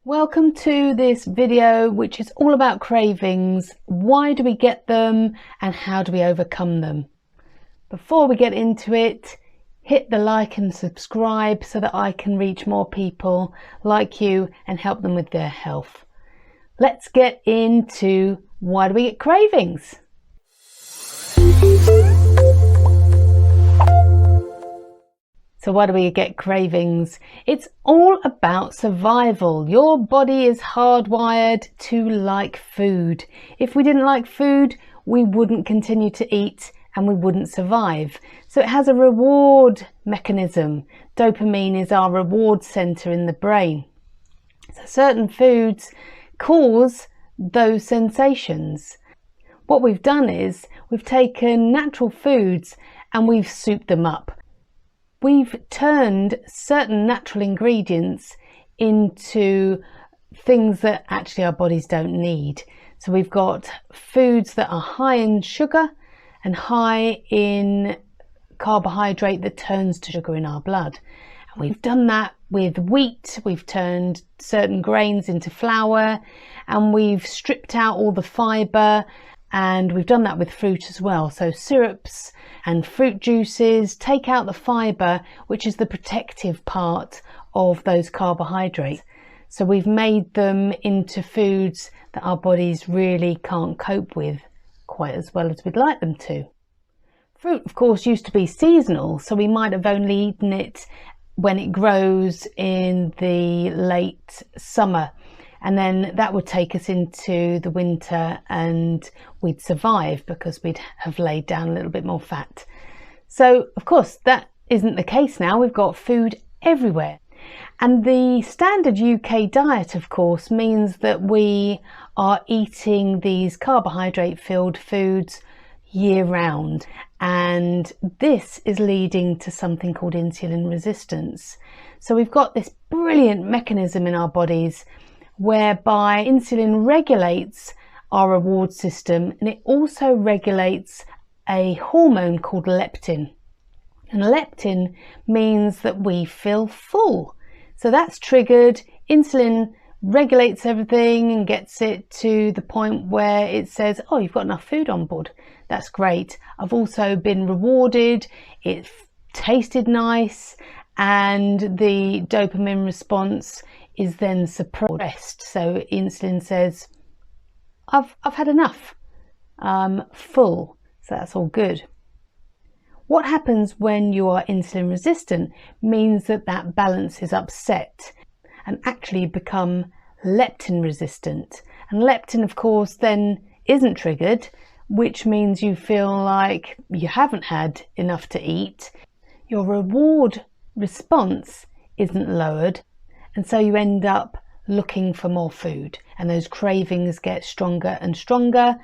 Welcome to this video, which is all about cravings. Why do we get them and how do we overcome them? Before we get into it, hit the like and subscribe so that I can reach more people like you and help them with their health. Let's get into why do we get cravings? So why do we get cravings? It's all about survival. Your body is hardwired to like food. If we didn't like food, we wouldn't continue to eat and we wouldn't survive. So it has a reward mechanism. Dopamine is our reward center in the brain. So certain foods cause those sensations. What we've done is we've taken natural foods and we've souped them up. We've turned certain natural ingredients into things that actually our bodies don't need. So we've got foods that are high in sugar and high in carbohydrate that turns to sugar in our blood. And we've done that with wheat. We've turned certain grains into flour and we've stripped out all the fibre. And we've done that with fruit as well. So syrups and fruit juices take out the fibre, which is the protective part of those carbohydrates. So we've made them into foods that our bodies really can't cope with quite as well as we'd like them to. Fruit, of course, used to be seasonal, so we might have only eaten it when it grows in the late summer. And then that would take us into the winter and we'd survive because we'd have laid down a little bit more fat. So, of course, that isn't the case now. We've got food everywhere. And the standard UK diet, of course, means that we are eating these carbohydrate-filled foods year round. And this is leading to something called insulin resistance. So we've got this brilliant mechanism in our bodies whereby insulin regulates our reward system and it also regulates a hormone called leptin. And leptin means that we feel full. So that's triggered. Insulin regulates everything and gets it to the point where it says, oh, you've got enough food on board. That's great. I've also been rewarded. It tasted nice and the dopamine response is then suppressed. So insulin says, I've had enough, full. So that's all good. What happens when you are insulin resistant means that that balance is upset and actually become leptin resistant. And leptin, of course, then isn't triggered, which means you feel like you haven't had enough to eat. Your reward response isn't lowered. And so you end up looking for more food and those cravings get stronger and stronger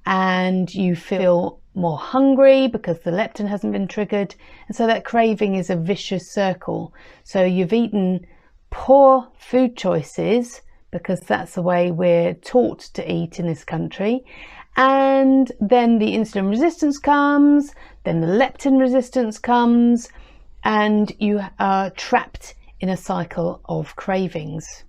and you feel more hungry because the leptin hasn't been triggered. And so that craving is a vicious circle. So you've eaten poor food choices because that's the way we're taught to eat in this country. And then the insulin resistance comes, then the leptin resistance comes, and you are trapped in a cycle of cravings.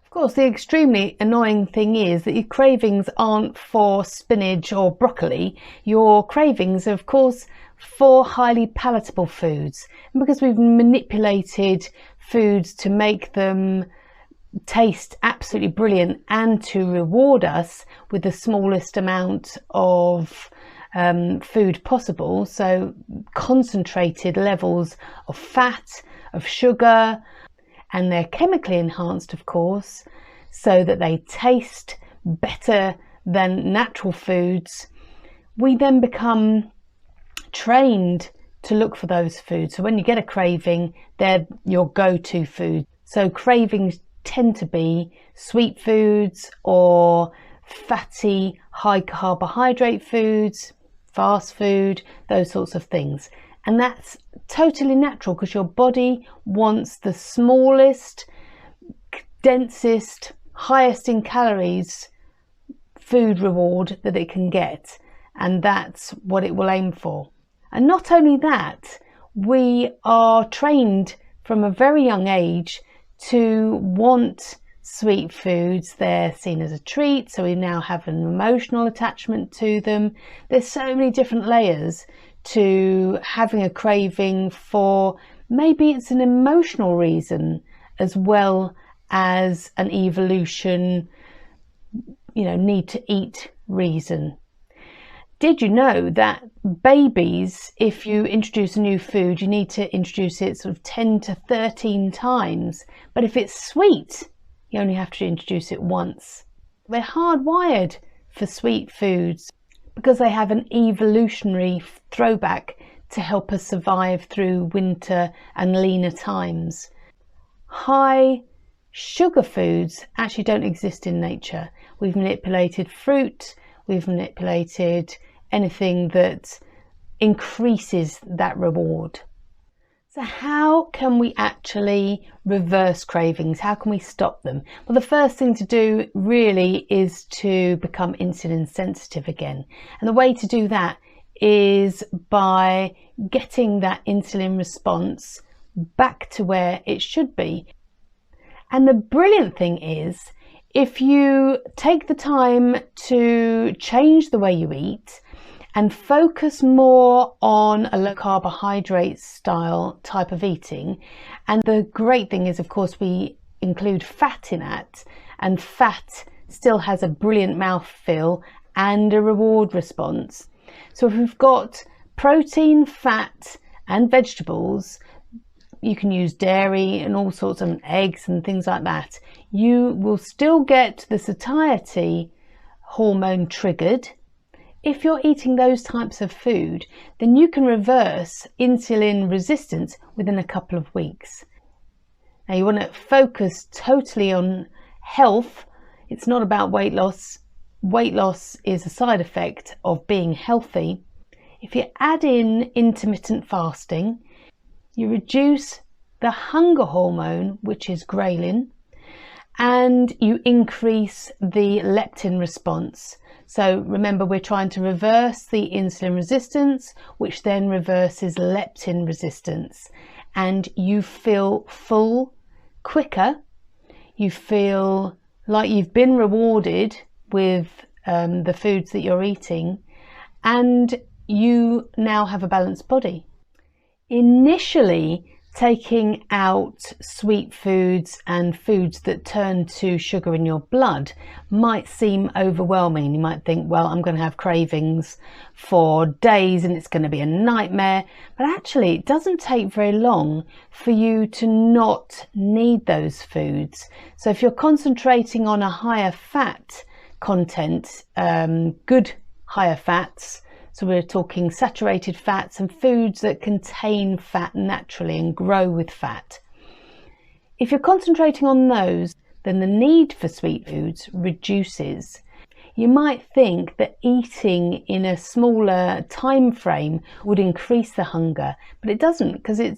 Of course, the extremely annoying thing is that your cravings aren't for spinach or broccoli. Your cravings are, of course, for highly palatable foods. And because we've manipulated foods to make them taste absolutely brilliant and to reward us with the smallest amount of food possible, so concentrated levels of fat, of sugar, and they're chemically enhanced, of course, so that they taste better than natural foods. We then become trained to look for those foods. So when you get a craving, they're your go-to food. So cravings tend to be sweet foods or fatty, high carbohydrate foods, fast food, those sorts of things. And that's totally natural because your body wants the smallest, densest, highest in calories food reward that it can get. And that's what it will aim for. And not only that, we are trained from a very young age to want sweet foods, they're seen as a treat, so we now have an emotional attachment to them. There's so many different layers to having a craving for maybe it's an emotional reason as well as an evolution, need to eat reason. Did you know that babies, if you introduce a new food, you need to introduce it sort of 10 to 13 times, but if it's sweet, you only have to introduce it once. They're hardwired for sweet foods because they have an evolutionary throwback to help us survive through winter and leaner times. High sugar foods actually don't exist in nature. We've manipulated fruit, we've manipulated anything that increases that reward. So how can we actually reverse cravings? How can we stop them? Well, the first thing to do really is to become insulin sensitive again. And the way to do that is by getting that insulin response back to where it should be. And the brilliant thing is, if you take the time to change the way you eat and focus more on a low carbohydrate style type of eating, and the great thing is, of course, we include fat in that, and fat still has a brilliant mouthfeel and a reward response. So if we've got protein, fat and vegetables, you can use dairy and all sorts of eggs and things like that, you will still get the satiety hormone triggered. If you're eating those types of food, then you can reverse insulin resistance within a couple of weeks. Now you want to focus totally on health. It's not about weight loss. Weight loss is a side effect of being healthy. If you add in intermittent fasting, you reduce the hunger hormone, which is ghrelin, and you increase the leptin response. So remember, we're trying to reverse the insulin resistance, which then reverses leptin resistance. And you feel full quicker. You feel like you've been rewarded with the foods that you're eating, and you now have a balanced body. Initially, taking out sweet foods and foods that turn to sugar in your blood might seem overwhelming. You might think, well, I'm going to have cravings for days and it's going to be a nightmare. But actually, it doesn't take very long for you to not need those foods. So if you're concentrating on a higher fat content, good higher fats, so we're talking saturated fats and foods that contain fat naturally and grow with fat. If you're concentrating on those, then the need for sweet foods reduces. You might think that eating in a smaller time frame would increase the hunger, but it doesn't, because it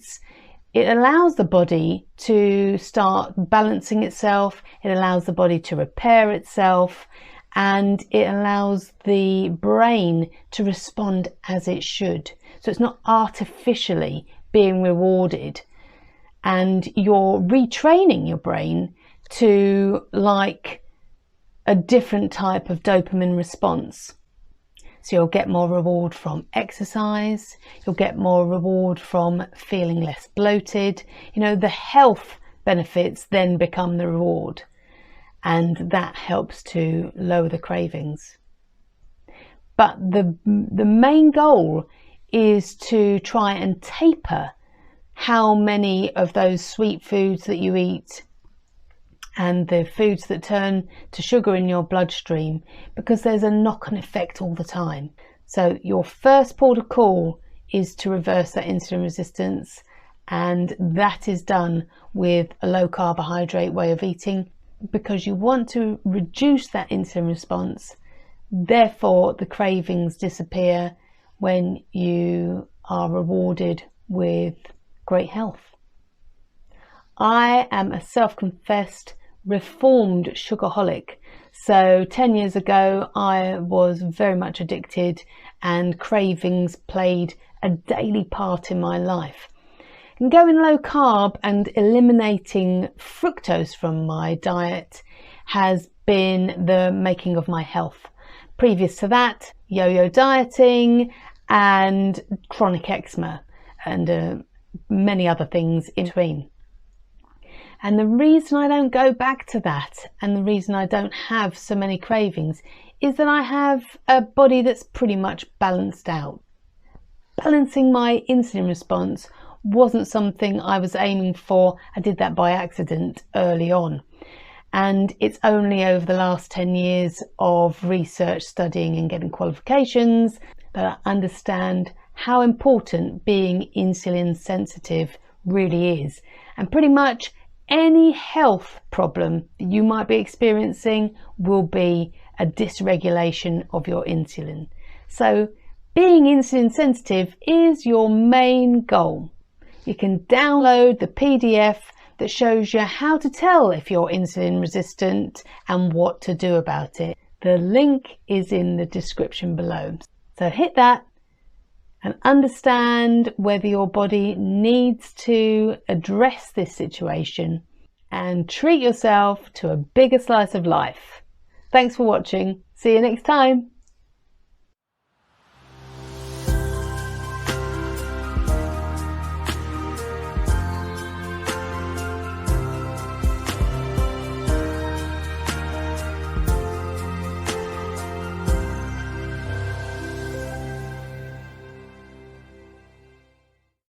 allows the body to start balancing itself, it allows the body to repair itself, and it allows the brain to respond as it should. So it's not artificially being rewarded, and you're retraining your brain to like a different type of dopamine response. So you'll get more reward from exercise, you'll get more reward from feeling less bloated. The health benefits then become the reward. And that helps to lower the cravings. But the main goal is to try and taper how many of those sweet foods that you eat and the foods that turn to sugar in your bloodstream, because there's a knock-on effect all the time. So your first port of call is to reverse that insulin resistance, and that is done with a low carbohydrate way of eating, because you want to reduce that insulin response. Therefore, the cravings disappear when you are rewarded with great health. I am a self-confessed reformed sugarholic. So 10 years ago, I was very much addicted, and cravings played a daily part in my life. And going low carb and eliminating fructose from my diet has been the making of my health. Previous to that, yo-yo dieting and chronic eczema and many other things in between. And the reason I don't go back to that and the reason I don't have so many cravings is that I have a body that's pretty much balanced out. Balancing my insulin response wasn't something I was aiming for. I did that by accident early on. And it's only over the last 10 years of research, studying and getting qualifications that I understand how important being insulin sensitive really is. And pretty much any health problem that you might be experiencing will be a dysregulation of your insulin. So being insulin sensitive is your main goal. You can download the PDF that shows you how to tell if you're insulin resistant and what to do about it. The link is in the description below. So hit that and understand whether your body needs to address this situation and treat yourself to a bigger slice of life. Thanks for watching. See you next time.